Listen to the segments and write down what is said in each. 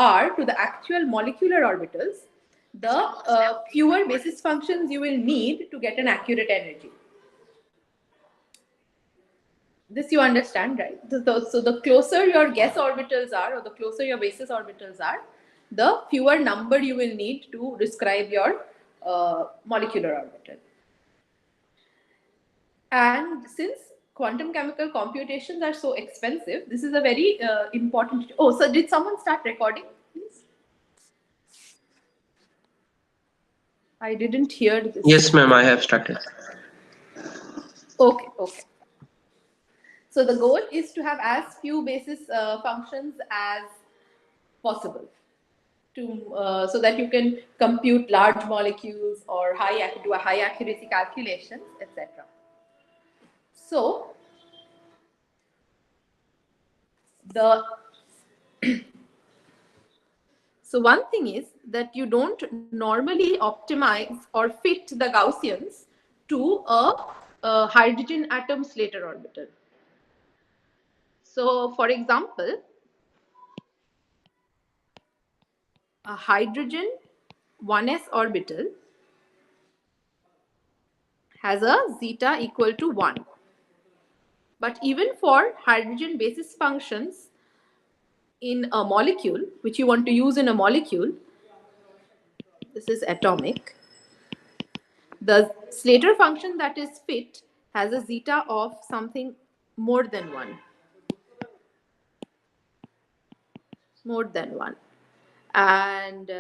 r to the actual molecular orbitals, the fewer basis functions you will need to get an accurate energy. This you understand, right? So the closer your guess orbitals are, or the closer your basis orbitals are, the fewer number you will need to describe your molecular orbital. And since quantum chemical computations are so expensive, this is a very important. Oh, so did someone start recording, please? I didn't hear this. Yes, ma'am, I have started. Okay, okay. So the goal is to have as few basis functions as possible, to so that you can compute large molecules or do a high accuracy calculations, etc. So the so one thing is that you don't normally optimize or fit the Gaussians to a hydrogen atom Slater orbital. So for example, a hydrogen 1s orbital has a zeta equal to 1. But even for hydrogen basis functions in a molecule, which you want to use in a molecule, this is atomic, the Slater function that is fit has a zeta of something more than 1. More than 1. And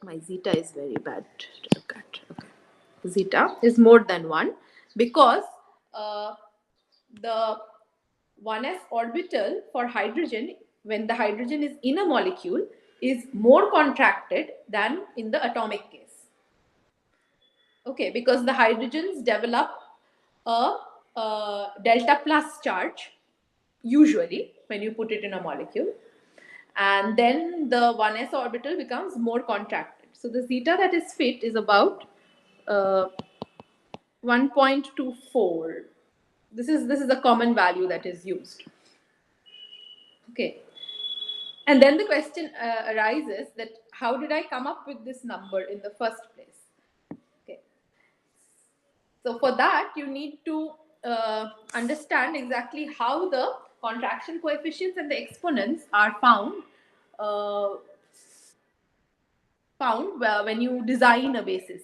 my zeta is very bad to look at. Okay. Zeta is more than 1 because the 1s orbital for hydrogen, when the hydrogen is in a molecule, is more contracted than in the atomic case. Okay, because the hydrogens develop a delta plus charge usually when you put it in a molecule, and then the 1s orbital becomes more contracted. So the zeta that is fit is about 1.24. This is a common value that is used. Okay. And then the question arises that how did I come up with this number in the first place? Okay. So for that, you need to understand exactly how the contraction coefficients and the exponents are found when you design a basis.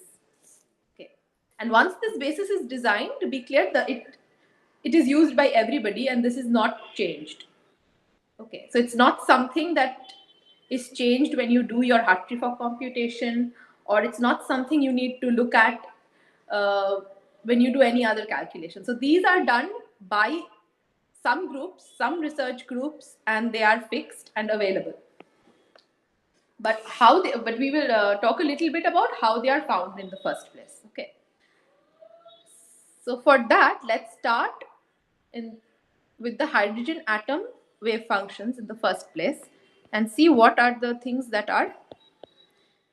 Okay. And once this basis is designed, to be clear, that it is used by everybody and this is not changed. Okay, so it's not something that is changed when you do your Hartree-Fock computation, or it's not something you need to look at when you do any other calculation. So these are done by some groups, some research groups, and they are fixed and available. But we will talk a little bit about how they are found in the first place. Okay. So for that, let's start with the hydrogen atom wave functions in the first place and see what are the things that are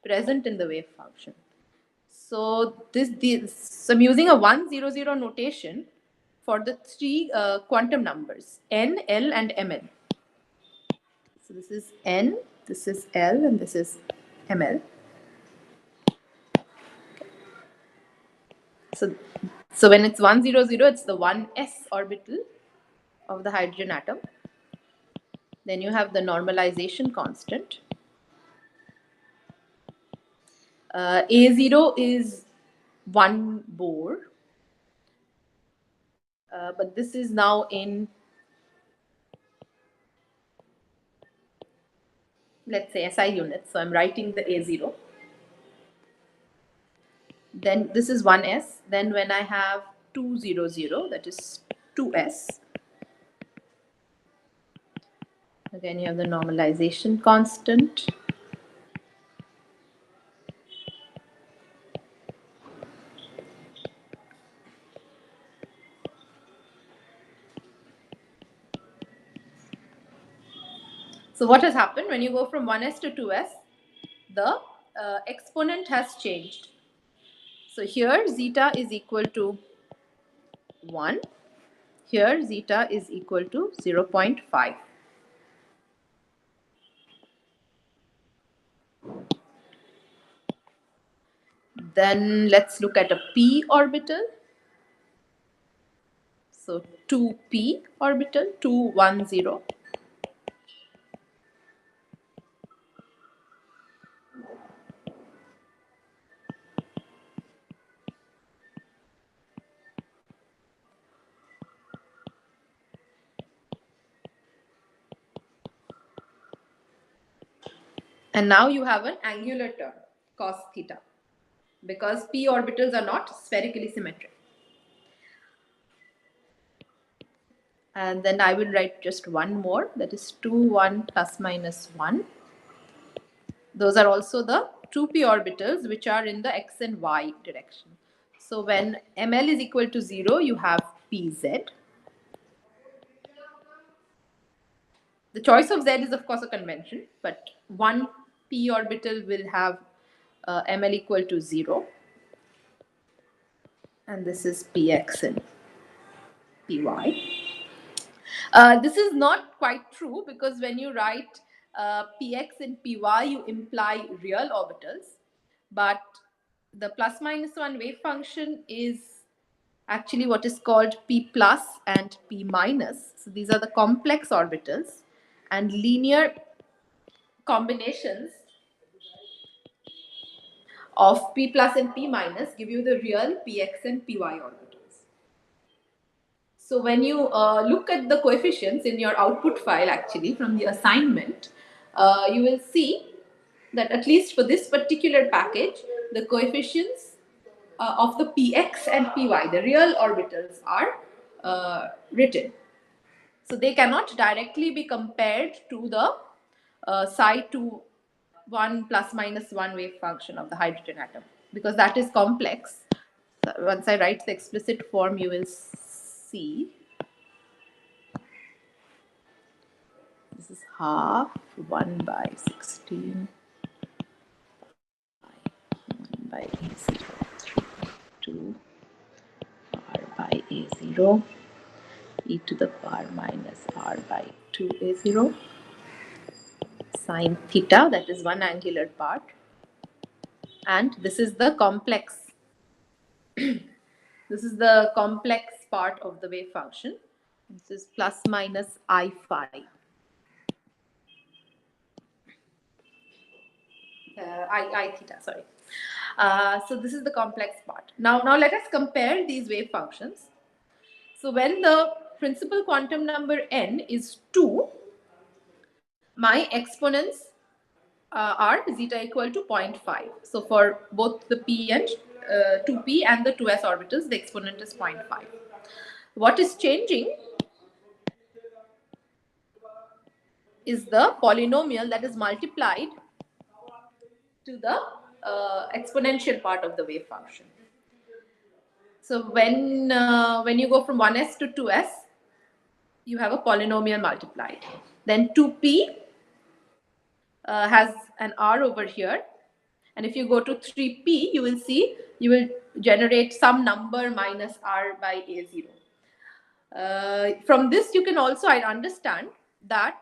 present in the wave function. So I'm using a 100 notation for the three quantum numbers n, l, and ml. So this is n, this is l, and this is ml. So when it's 100, it's the 1s orbital of the hydrogen atom. Then you have the normalization constant. A0 is 1 Bohr, but this is now in, let's say, SI units. So I'm writing the A0. Then this is 1s. Then when I have 200, that is 2s. Again, you have the normalization constant. So what has happened when you go from 1s to 2s? The exponent has changed. So here zeta is equal to 1. Here zeta is equal to 0.5. Then let's look at a p orbital. So 2p orbital, 2, 1, 0. And now you have an angular term, cos theta, because p orbitals are not spherically symmetric. And then I will write just one more, that is 2, 1 plus minus 1. Those are also the 2p orbitals which are in the x and y direction. So when ml is equal to 0, you have pz. The choice of z is of course a convention, but one p orbital will have ml equal to 0. And this is px and py. This is not quite true, because when you write px and py, you imply real orbitals. But the plus minus 1 wave function is actually what is called p plus and p minus. So these are the complex orbitals, and linear combinations of p plus and p minus give you the real px and py orbitals. So when you look at the coefficients in your output file, actually from the assignment, you will see that at least for this particular package, the coefficients of the px and py, the real orbitals, are written. So they cannot directly be compared to the psi2 1 plus minus 1 wave function of the hydrogen atom, because that is complex. So once I write the explicit form, you will see. This is half 1 by 16 1 by a0 2 r by a0 e to the power minus r by 2a0 sine theta, that is one angular part. And this is the complex. This is the complex part of the wave function. This is plus minus I phi. I theta, sorry. So this is the complex part. Now let us compare these wave functions. So when the principal quantum number n is 2, my exponents are zeta equal to 0.5. So for both the p and 2p and the 2s orbitals, the exponent is 0.5. What is changing is the polynomial that is multiplied to the exponential part of the wave function. So when you go from 1s to 2s, you have a polynomial multiplied. Then 2p has an r over here, and if you go to 3p, you will see you will generate some number minus r by a0. From this, you can also understand that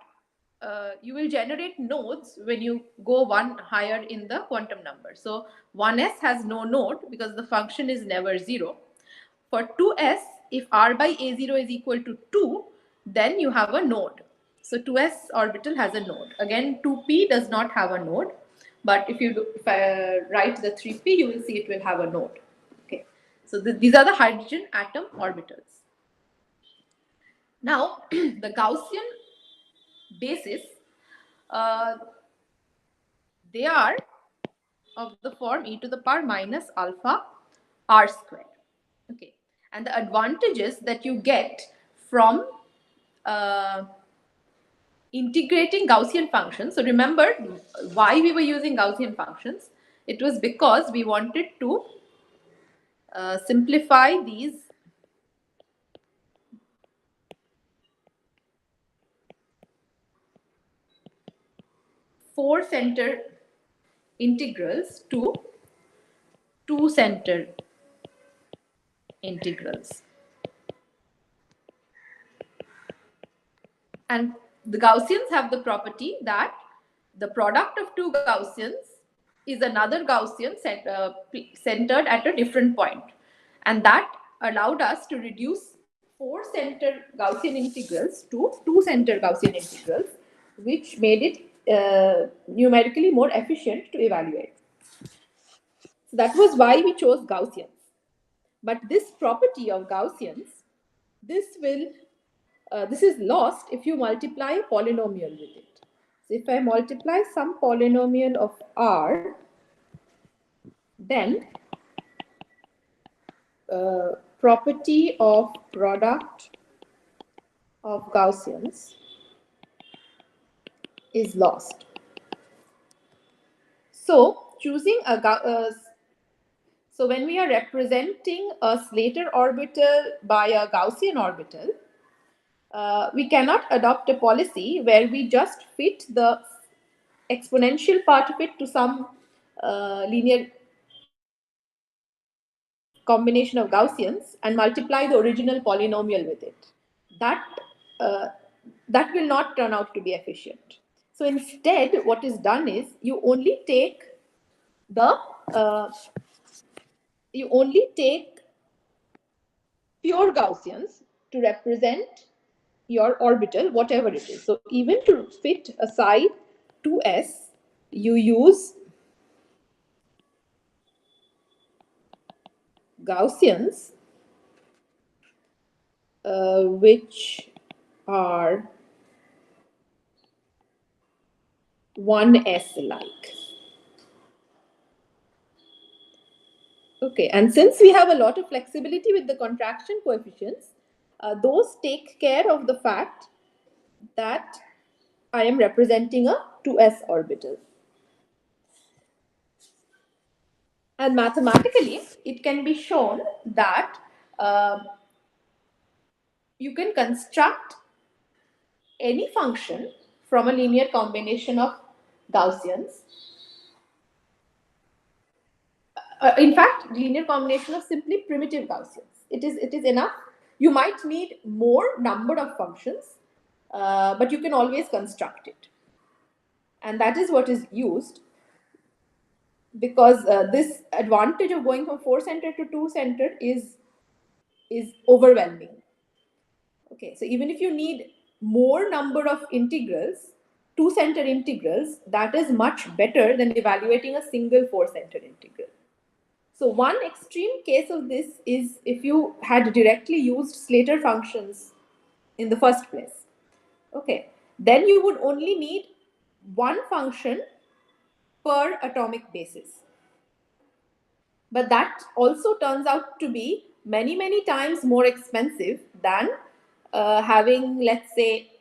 you will generate nodes when you go one higher in the quantum number. So 1s has no node because the function is never 0. For 2s, if r by a0 is equal to 2, then you have a node. So 2s orbital has a node. Again, 2p does not have a node, but if I write the 3p, you will see it will have a node. Okay. So these are the hydrogen atom orbitals. Now, the Gaussian basis, they are of the form e to the power minus alpha r squared. Okay, and the advantages that you get from integrating Gaussian functions. So remember why we were using Gaussian functions. It was because we wanted to simplify these four center integrals to two center integrals. And the Gaussians have the property that the product of two Gaussians is another Gaussian centered at a different point. And that allowed us to reduce four center Gaussian integrals to two center Gaussian integrals, which made it numerically more efficient to evaluate. So that was why we chose Gaussians. But this property of Gaussians, this is lost if you multiply a polynomial with it. So if I multiply some polynomial of R, then property of product of Gaussians is lost. So choosing so when we are representing a Slater orbital by a Gaussian orbital, we cannot adopt a policy where we just fit the exponential part of it to some linear combination of Gaussians and multiply the original polynomial with it. Uh, that will not turn out to be efficient. So instead, what is done is you only take pure Gaussians to represent your orbital, whatever it is. So even to fit a psi 2s, you use Gaussians which are 1s like. Okay, and since we have a lot of flexibility with the contraction coefficients, those take care of the fact that I am representing a 2s orbital. And mathematically, it can be shown that you can construct any function from a linear combination of Gaussians. In fact, linear combination of simply primitive Gaussians. It is enough. You might need more number of functions, but you can always construct it. And that is what is used because this advantage of going from 4-centered to 2-centered is overwhelming. Okay, so even if you need more number of integrals, 2-center integrals, that is much better than evaluating a single 4-center integral. So one extreme case of this is if you had directly used Slater functions in the first place. Okay, then you would only need one function per atomic basis. But that also turns out to be many times more expensive than having, let's say,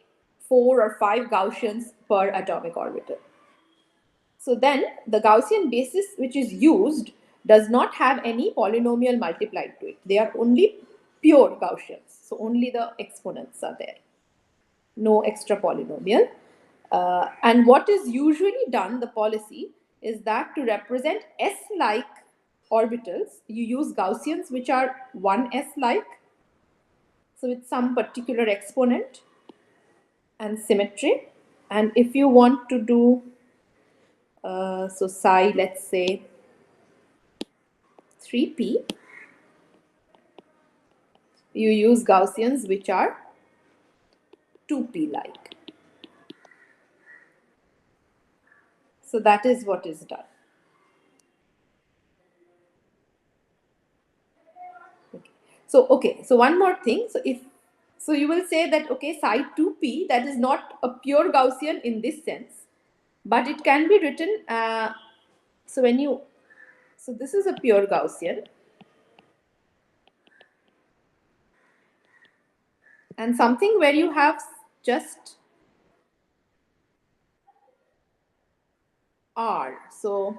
4 or 5 Gaussians per atomic orbital. So then the Gaussian basis which is used does not have any polynomial multiplied to it. They are only pure Gaussians. So only the exponents are there. No extra polynomial. And what is usually done, the policy, is that to represent S-like orbitals, you use Gaussians which are 1s-like. So with some particular exponent and symmetry. And if you want to do, so psi, let's say 3p, you use Gaussians which are 2p-like. So that is what is done. Okay, so one more thing. So you will say that, okay, psi 2p, that is not a pure Gaussian in this sense, but it can be written, so this is a pure Gaussian. And something where you have just R. So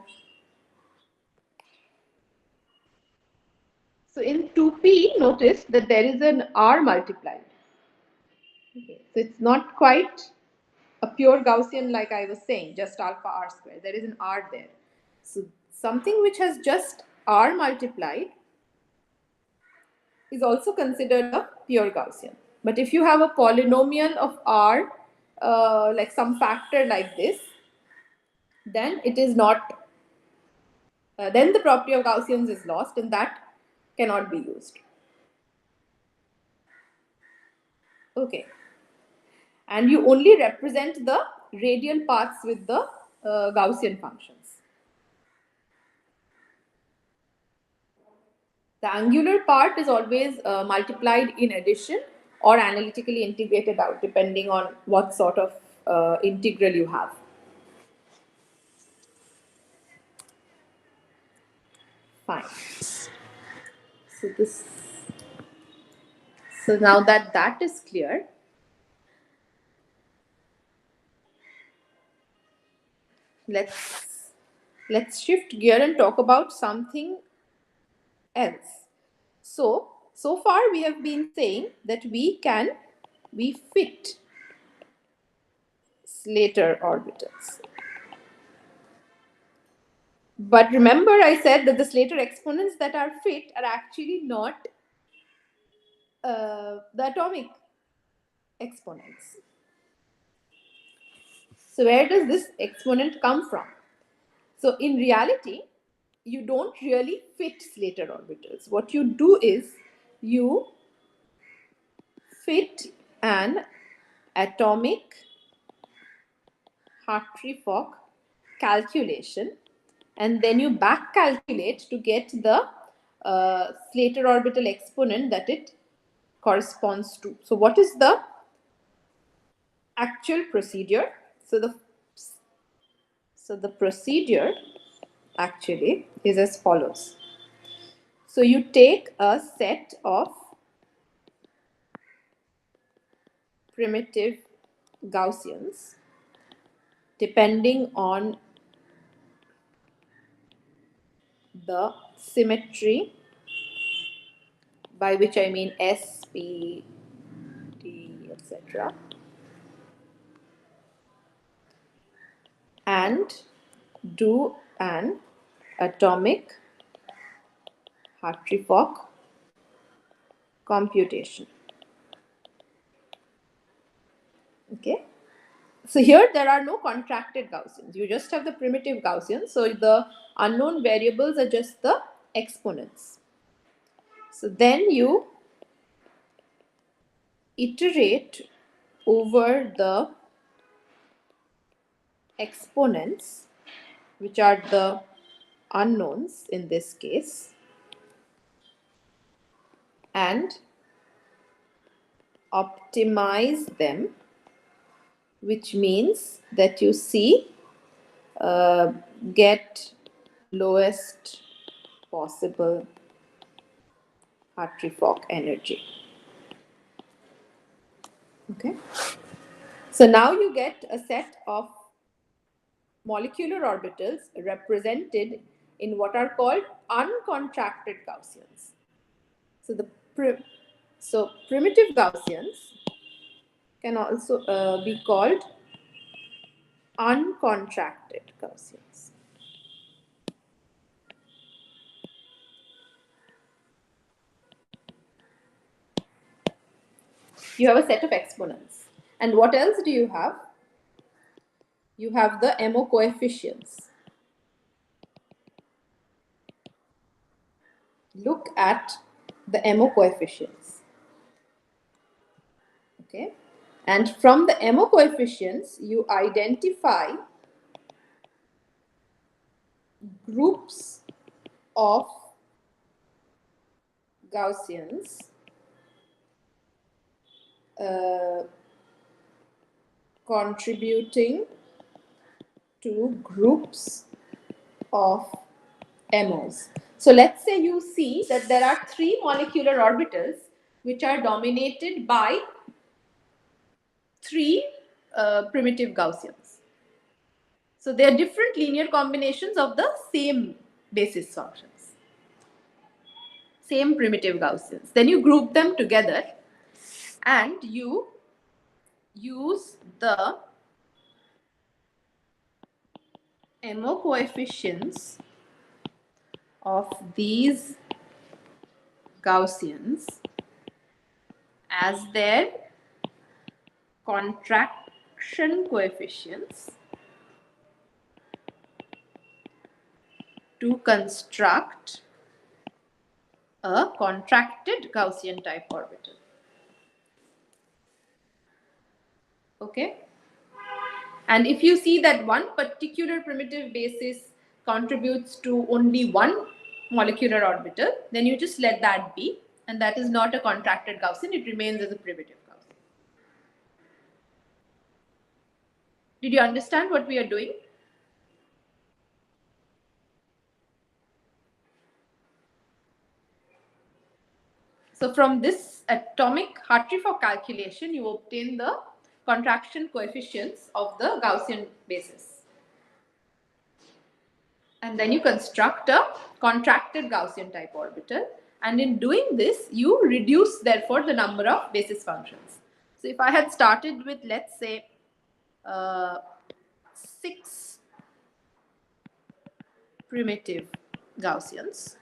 in 2p, notice that there is an R multiplied. Okay, so it's not quite a pure Gaussian like I was saying, just alpha R square. There is an R there. So something which has just R multiplied is also considered a pure Gaussian. But if you have a polynomial of R, like some factor like this, then it is not then the property of Gaussians is lost, and that cannot be used. Okay. And you only represent the radial paths with the Gaussian functions. The angular part is always multiplied in addition or analytically integrated out, depending on what sort of integral you have. Fine. So now that that is clear, let's shift gear and talk about something else. So far we have been saying that we fit Slater orbitals. But remember, I said that the Slater exponents that are fit are actually not the atomic exponents. So where does this exponent come from? So in reality, you don't really fit Slater orbitals. What you do is you fit an atomic Hartree-Fock calculation, and then you back calculate to get the Slater orbital exponent that it corresponds to. So what is the actual procedure? So the procedure actually is as follows. So you take a set of primitive Gaussians depending on the symmetry, by which I mean S, P, D, etc. and do an atomic Hartree-Fock computation. Okay. So here there are no contracted Gaussians. You just have the primitive Gaussians. So the unknown variables are just the exponents. So then you iterate over the exponents, which are the unknowns in this case, and optimize them, which means that you see get lowest possible Hartree-Fock energy. Okay. So now you get a set of molecular orbitals represented in what are called uncontracted Gaussians. So primitive Gaussians can also be called uncontracted Gaussians. You have a set of exponents. And what else do you have? You have the MO coefficients. Look at the MO coefficients. Okay. And from the MO coefficients, you identify groups of Gaussians contributing to groups of MOs. So let's say you see that there are 3 molecular orbitals which are dominated by 3 primitive Gaussians. So they are different linear combinations of the same basis functions, same primitive Gaussians. Then you group them together and you use the MO coefficients of these Gaussians as their contraction coefficients to construct a contracted Gaussian type orbital. Okay. And if you see that one particular primitive basis contributes to only one molecular orbital, then you just let that be, and that is not a contracted Gaussian, it remains as a primitive Gaussian. Did you understand what we are doing? So from this atomic Hartree-Fock calculation, you obtain the contraction coefficients of the Gaussian basis. And then you construct a contracted Gaussian type orbital. And in doing this, you reduce, therefore, the number of basis functions. So if I had started with, let's say, 6 primitive Gaussians,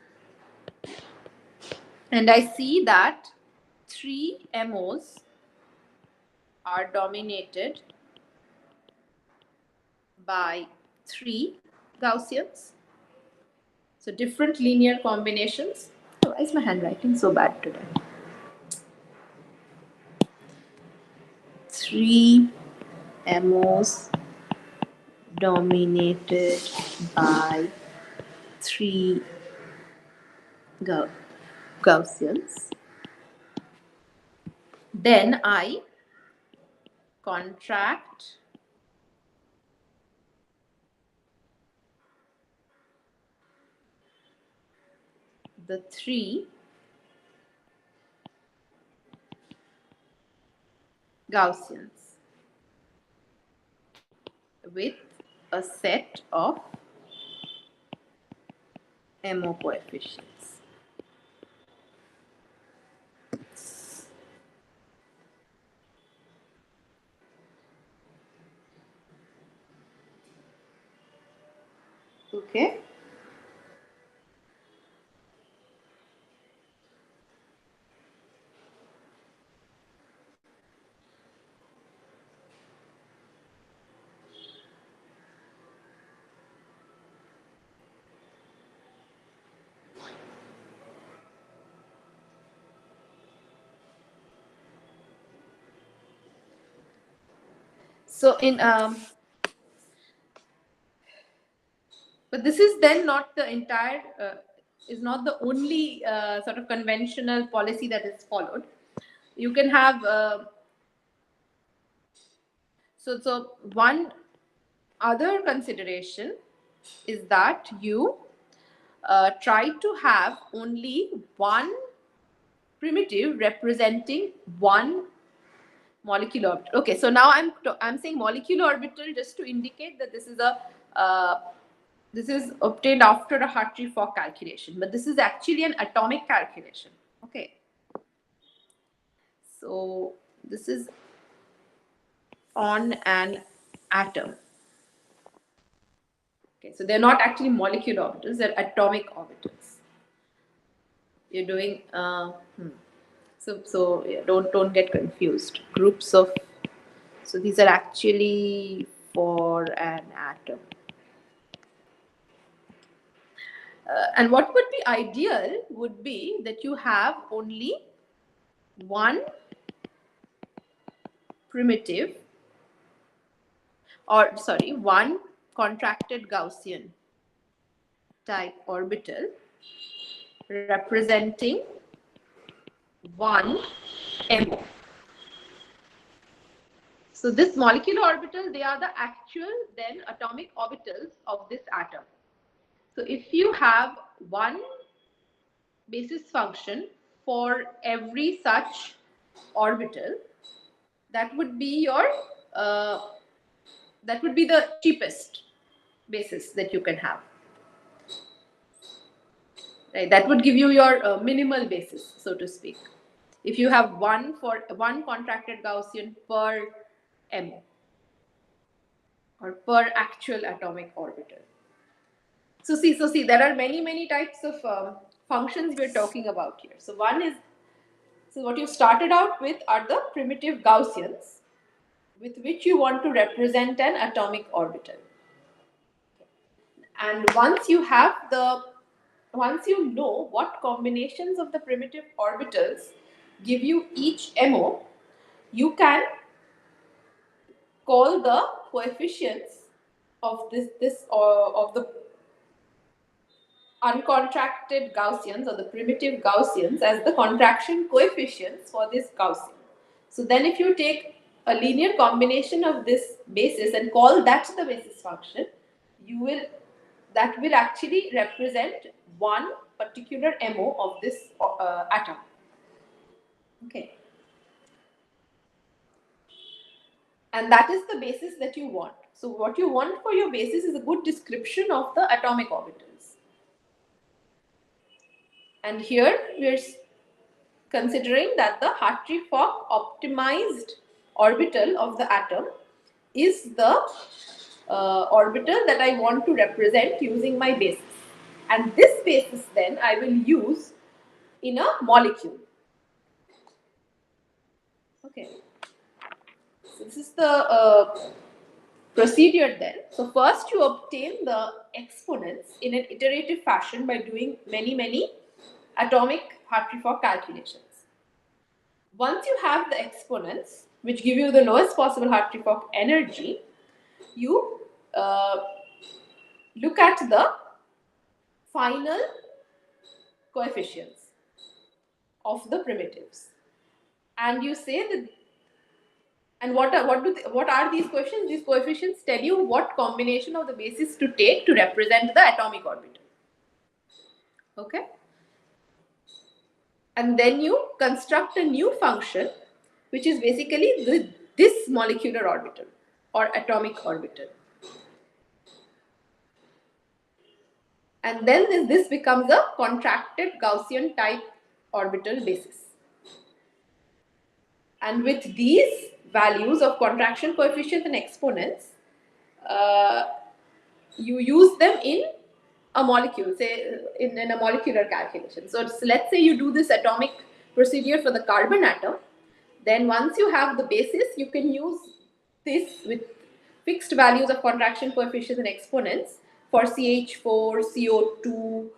and I see that 3 MOs are dominated by 3 Gaussians. So different linear combinations. Oh, why is my handwriting so bad today? 3 MOs dominated by 3 Gaussians. Then I contract the 3 Gaussians with a set of MO coefficients. Okay. So in but this is then not the entire is not the only sort of conventional policy that is followed. You can have so one other consideration is that you try to have only one primitive representing one molecular orbital. Okay, so now I'm saying molecular orbital just to indicate that this is obtained after a Hartree-Fock calculation, but this is actually an atomic calculation. Okay, so this is on an atom. Okay, so they're not actually molecular orbitals; they're atomic orbitals. You're doing so yeah, don't get confused. Groups of, so these are actually for an atom. And what would be ideal would be that you have only one primitive, or sorry, one contracted Gaussian type orbital representing one MO. So this molecular orbital, they are the actual then atomic orbitals of this atom. So if you have one basis function for every such orbital, that would be your that would be the cheapest basis that you can have. Right? That would give you your minimal basis, so to speak. If you have one contracted Gaussian per MO or per actual atomic orbital. So see, there are many types of functions we're talking about here. So one is, so what you started out with are the primitive Gaussians with which you want to represent an atomic orbital. And once you know what combinations of the primitive orbitals give you each MO, you can call the coefficients of of the uncontracted Gaussians or the primitive Gaussians as the contraction coefficients for this Gaussian. So then if you take a linear combination of this basis and call that the basis function, that will actually represent one particular MO of this atom. Okay. And that is the basis that you want. So what you want for your basis is a good description of the atomic orbitals. And here we are considering that the Hartree-Fock optimized orbital of the atom is the orbital that I want to represent using my basis. And this basis then I will use in a molecule. Okay. So this is the procedure then. So first you obtain the exponents in an iterative fashion by doing many atomic Hartree-Fock calculations. Once you have the exponents, which give you the lowest possible Hartree-Fock energy, you look at the final coefficients of the primitives, and you say that. And what are these coefficients? These coefficients tell you what combination of the basis to take to represent the atomic orbital. Okay. And then you construct a new function, which is basically this molecular orbital or atomic orbital. And then this becomes a contracted Gaussian type orbital basis. And with these values of contraction coefficients and exponents, you use them in a molecule, say in a molecular calculation. So let's say you do this atomic procedure for the carbon atom. Then once you have the basis, you can use this with fixed values of contraction coefficients and exponents for CH4, CO2,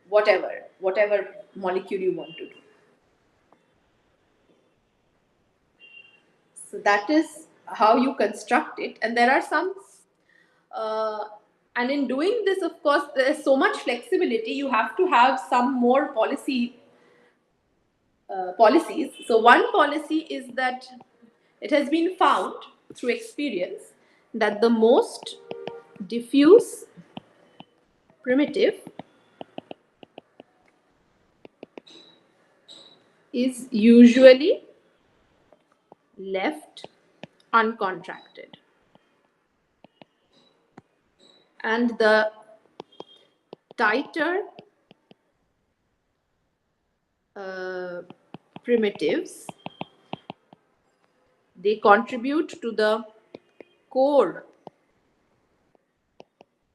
whatever molecule you want to do. So that is how you construct it. And there are some, and in doing this, of course, there is so much flexibility. You have to have some more policies. So one policy is that it has been found through experience that the most diffuse primitive is usually left uncontracted, and the tighter primitives, they contribute to the core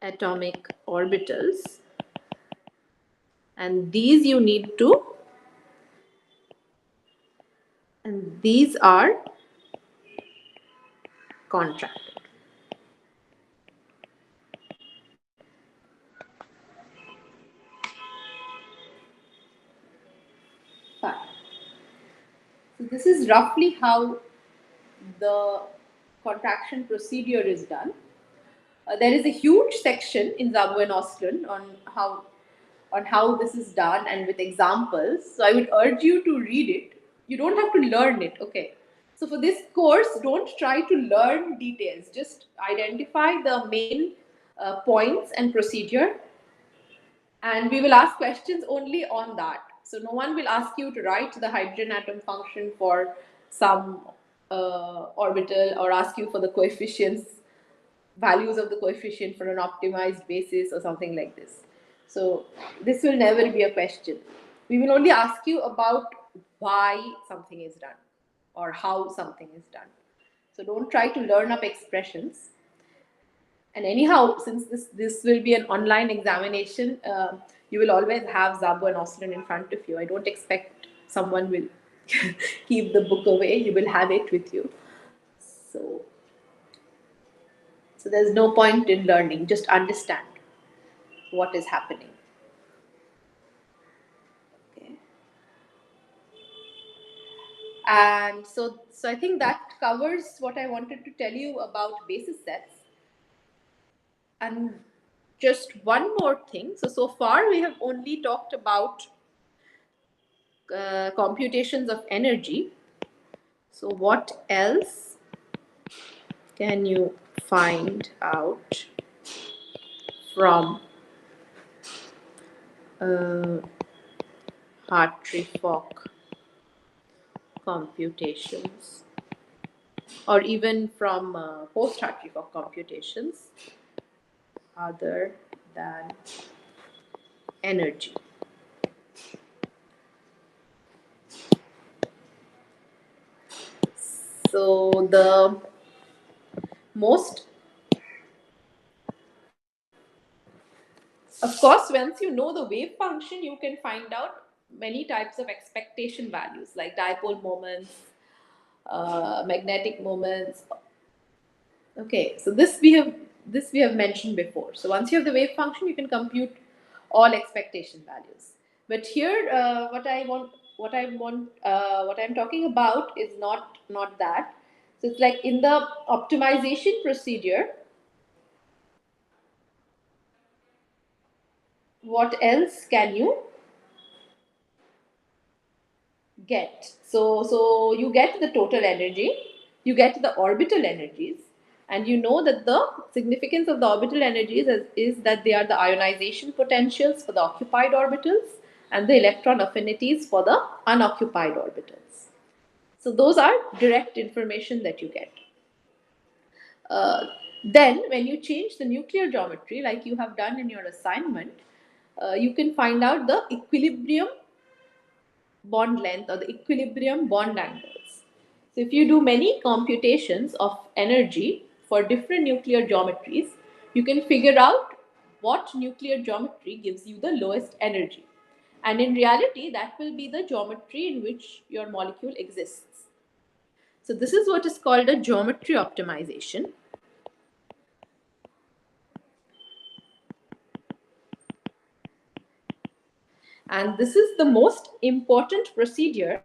atomic orbitals, and these you need to, and these are contracted. Fine. So this is roughly how the contraction procedure is done. There is a huge section in Szabo and Oslund on how this is done and with examples. So I would urge you to read it. You don't have to learn it, okay? So for this course, don't try to learn details. Just identify the main points and procedure, and we will ask questions only on that. So no one will ask you to write the hydrogen atom function for some orbital or ask you for the coefficients, values of the coefficient for an optimized basis or something like this. So this will never be a question. We will only ask you about why something is done or how something is done. So don't try to learn up expressions. And anyhow, since this will be an online examination, you will always have Szabo and Oslund in front of you. I don't expect someone will keep the book away. You will have it with you. So So there's no point in learning, just understand what is happening. Okay. And so I think that covers what I wanted to tell you about basis sets. And just one more thing. So far we have only talked about computations of energy. So what else can you find out from uh, Hartree-Fock computations, or even from post-Hartree-Fock computations, other than energy? So the most, of course, once you know the wave function, you can find out many types of expectation values like dipole moments, magnetic moments. Okay, so this we have mentioned before. So once you have the wave function, you can compute all expectation values. But here, what I'm talking about is not that. So it's like in the optimization procedure, what else can you get? So you get the total energy, you get the orbital energies, and you know that the significance of the orbital energies is that they are the ionization potentials for the occupied orbitals and the electron affinities for the unoccupied orbitals. So those are direct information that you get. Then when you change the nuclear geometry like you have done in your assignment, you can find out the equilibrium bond length or the equilibrium bond angles. So if you do many computations of energy for different nuclear geometries, you can figure out what nuclear geometry gives you the lowest energy. And in reality, that will be the geometry in which your molecule exists. So this is what is called a geometry optimization. And this is the most important procedure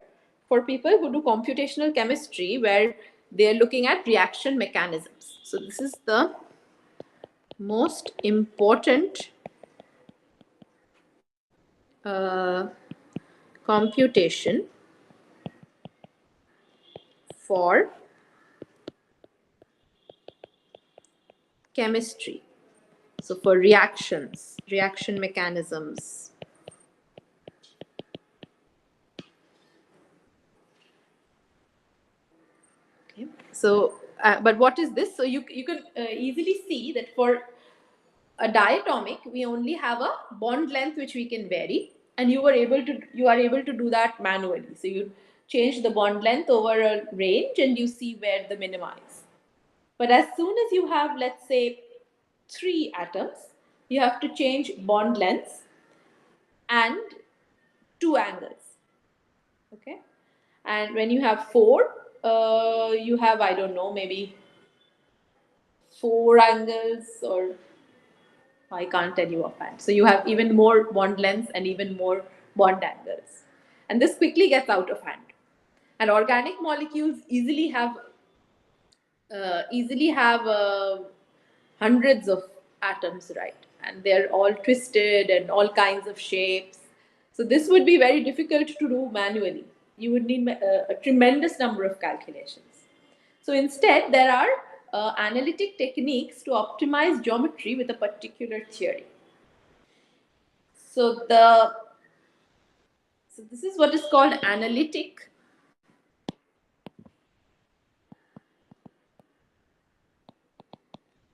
for people who do computational chemistry where they are looking at reaction mechanisms. So this is the most important computation for chemistry. So for reactions, reaction mechanisms. Okay. So, but what is this? So you can easily see that for a diatomic, we only have a bond length which we can vary, and you are able to do that manually. So you change the bond length over a range, and you see where the minima is. But as soon as you have, let's say, 3 atoms, you have to change bond lengths and 2 angles. Okay, and when you have 4, you have, I don't know, maybe 4 angles, or I can't tell you offhand. So you have even more bond lengths and even more bond angles. And this quickly gets out of hand. And organic molecules easily have hundreds of atoms, right? And they're all twisted and all kinds of shapes. So this would be very difficult to do manually. You would need a tremendous number of calculations. So instead, there are analytic techniques to optimize geometry with a particular theory. So this is what is called analytic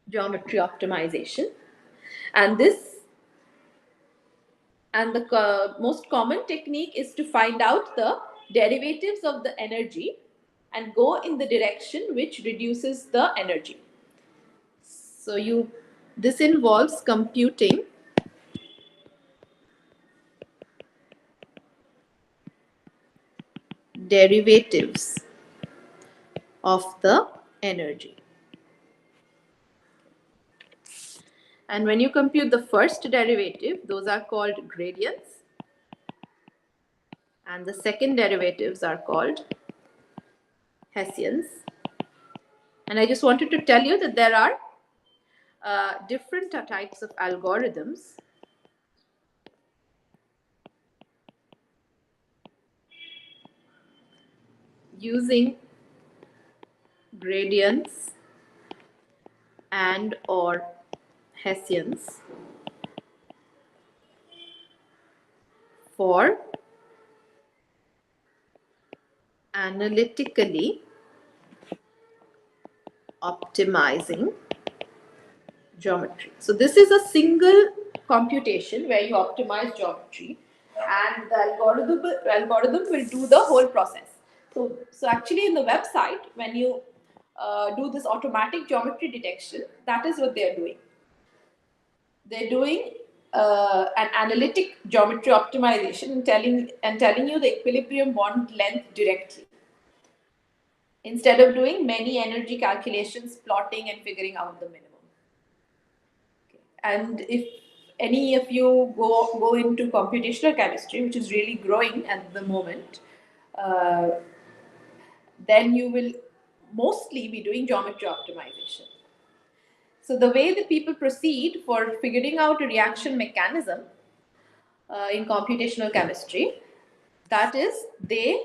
geometry optimization, and the most common technique is to find out the derivatives of the energy and go in the direction which reduces the energy. So this involves computing derivatives of the energy. And when you compute the first derivative, those are called gradients. And the second derivatives are called Hessians. And I just wanted to tell you that there are different types of algorithms using gradients and or Hessians for analytically optimizing geometry. So this is a single computation where you optimize geometry, and the algorithm will do the whole process. So actually in the website, when you do this automatic geometry detection, that is what they are doing. They're doing an analytic geometry optimization and telling you the equilibrium bond length directly, instead of doing many energy calculations, plotting and figuring out the minimum. Okay. And if any of you go into computational chemistry, which is really growing at the moment, then you will mostly be doing geometry optimization. So the way that people proceed for figuring out a reaction mechanism in computational chemistry, that is, they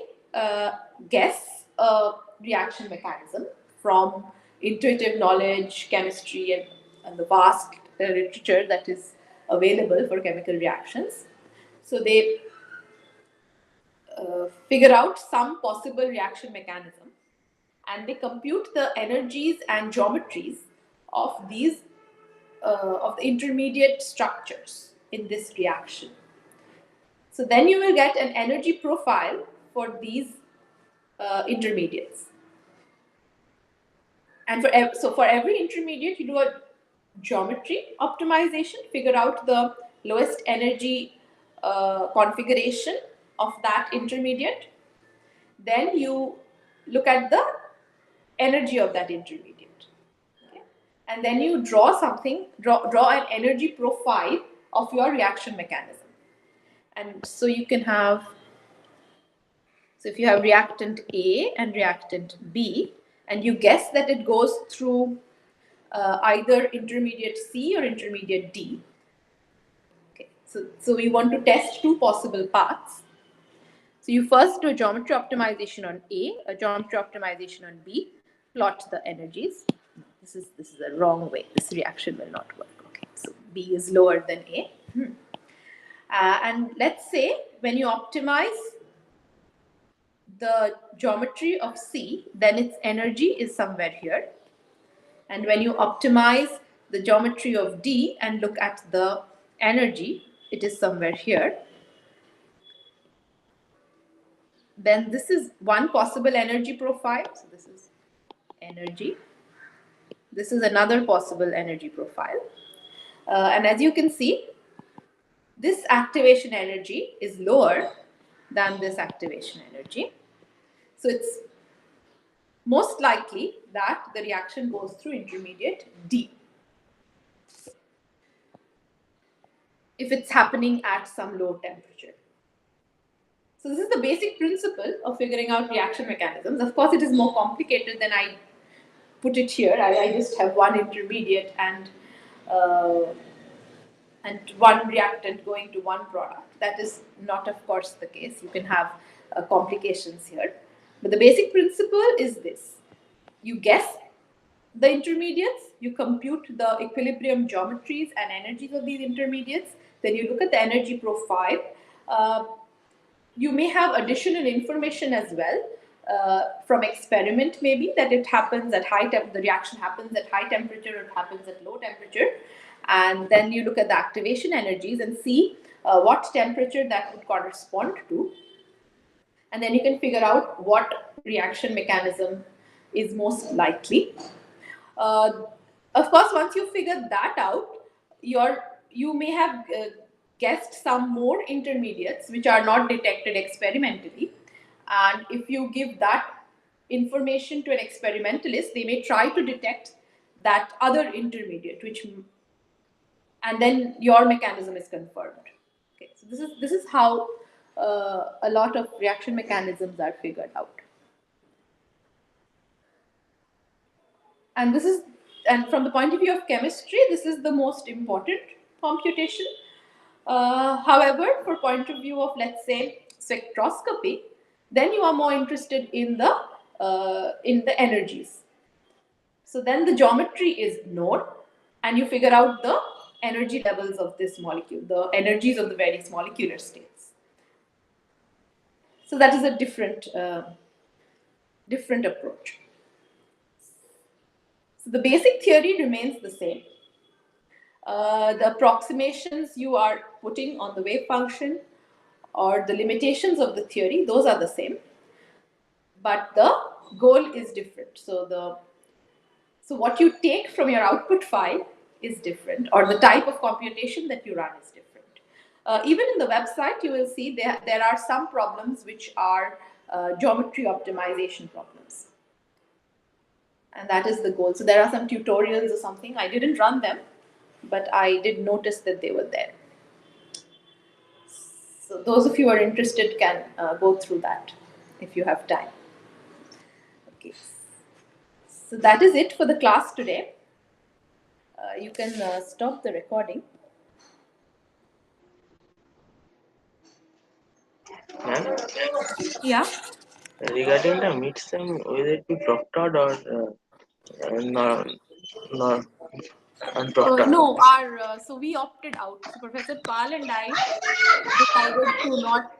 guess a reaction mechanism from intuitive knowledge, chemistry, and the vast literature that is available for chemical reactions. So they figure out some possible reaction mechanism, and they compute the energies and geometries of these of the intermediate structures in this reaction. So then you will get an energy profile for these intermediates. And for every intermediate, you do a geometry optimization, figure out the lowest energy configuration of that intermediate. Then you look at the energy of that intermediate. Okay? And then you draw an energy profile of your reaction mechanism. And so you can have, so if you have reactant A and reactant B, and you guess that it goes through either intermediate C or intermediate D. Okay, so we want to test two possible paths. So you first do a geometry optimization on A, a geometry optimization on B, plot the energies. This is a wrong way. This reaction will not work. Okay, so B is lower than A. And let's say when you optimize the geometry of C, then its energy is somewhere here. And when you optimize the geometry of D and look at the energy, it is somewhere here. Then this is one possible energy profile. So this is energy. This is another possible energy profile. And as you can see, this activation energy is lower than this activation energy. So it's most likely that the reaction goes through intermediate D, if it's happening at some low temperature. So this is the basic principle of figuring out reaction mechanisms. Of course, it is more complicated than I put it here. I just have one intermediate and one reactant going to one product. That is not, of course, the case. You can have complications here. But the basic principle is this. You guess the intermediates, you compute the equilibrium geometries and energies of these intermediates, then you look at the energy profile. You may have additional information as well from experiment, maybe, that it happens at high temperature, the reaction happens at high temperature, or it happens at low temperature. And then you look at the activation energies and see what temperature that would correspond to. And then you can figure out what reaction mechanism is most likely. Of course, once you figure that out, you may have guessed some more intermediates which are not detected experimentally. And if you give that information to an experimentalist, they may try to detect that other intermediate, which and then your mechanism is confirmed. Okay, so this is how a lot of reaction mechanisms are figured out. And this is, and from the point of view of chemistry, this is the most important computation. However, for point of view of, let's say, spectroscopy, then you are more interested in the energies. So then the geometry is known, and you figure out the energy levels of this molecule, the energies of the various molecular states. So that is a different approach. So the basic theory remains the same. The approximations you are putting on the wave function or the limitations of the theory, those are the same, but the goal is different. So what you take from your output file is different, or the type of computation that you run is different. Even in the website, you will see there are some problems which are geometry optimization problems. And that is the goal. So there are some tutorials or something. I didn't run them, but I did notice that they were there. So those of you who are interested can go through that if you have time. Okay. So that is it for the class today. You can stop the recording. Ma'am, Yeah. regarding the midsem, whether it be proctored or not, not unproctored? No, so we opted out. So Professor Pal and I decided to not